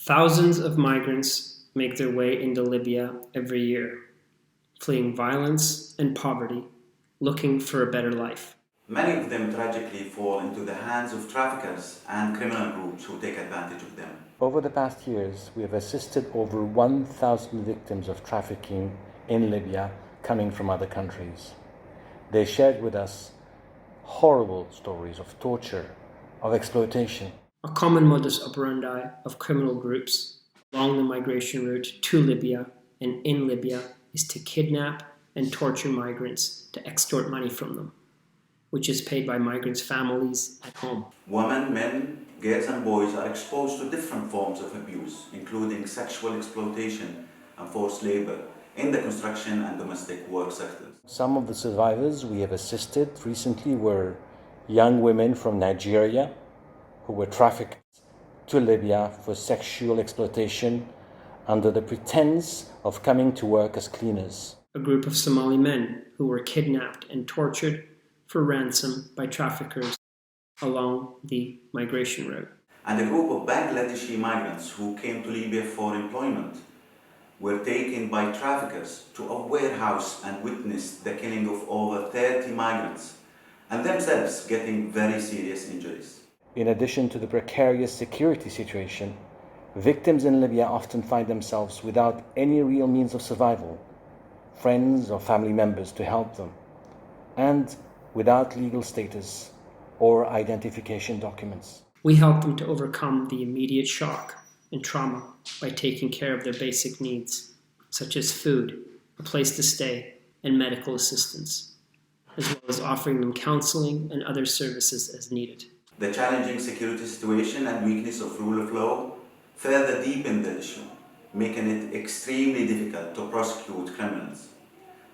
Thousands of migrants make their way into Libya every year, fleeing violence and poverty, looking for a better life. Many of them tragically fall into the hands of traffickers and criminal groups who take advantage of them. Over the past years, we have assisted over 1,000 victims of trafficking in Libya coming from other countries. They shared with us horrible stories of torture, of exploitation. A common modus operandi of criminal groups along the migration route to Libya and in Libya is to kidnap and torture migrants to extort money from them, which is paid by migrants' families at home. Women, men, girls and boys are exposed to different forms of abuse, including sexual exploitation and forced labor in the construction and domestic work sectors. Some of the survivors we have assisted recently were young women from Nigeria who were trafficked to Libya for sexual exploitation under the pretense of coming to work as cleaners. A group of Somali men who were kidnapped and tortured for ransom by traffickers along the migration route. And a group of Bangladeshi migrants who came to Libya for employment were taken by traffickers to a warehouse and witnessed the killing of over 30 migrants and themselves getting very serious injuries. In addition to the precarious security situation, victims in Libya often find themselves without any real means of survival, friends or family members to help them, and without legal status or identification documents. We help them to overcome the immediate shock and trauma by taking care of their basic needs, such as food, a place to stay, and medical assistance, as well as offering them counseling and other services as needed. The challenging security situation and weakness of rule of law further deepen the issue, making it extremely difficult to prosecute criminals.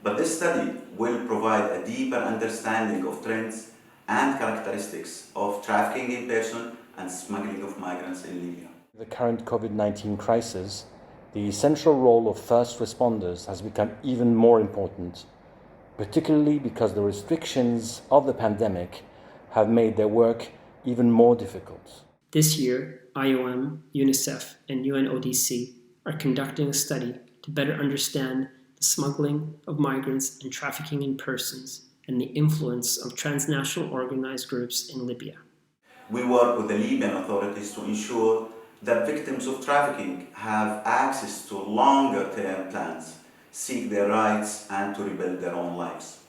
But this study will provide a deeper understanding of trends and characteristics of trafficking in person and smuggling of migrants in Libya. The current COVID-19 crisis, the essential role of first responders has become even more important, particularly because the restrictions of the pandemic have made their work even more difficult. This year, IOM, UNICEF and UNODC are conducting a study to better understand the smuggling of migrants and trafficking in persons and the influence of transnational organized groups in Libya. We work with the Libyan authorities to ensure that victims of trafficking have access to longer-term plans, seek their rights, and to rebuild their own lives.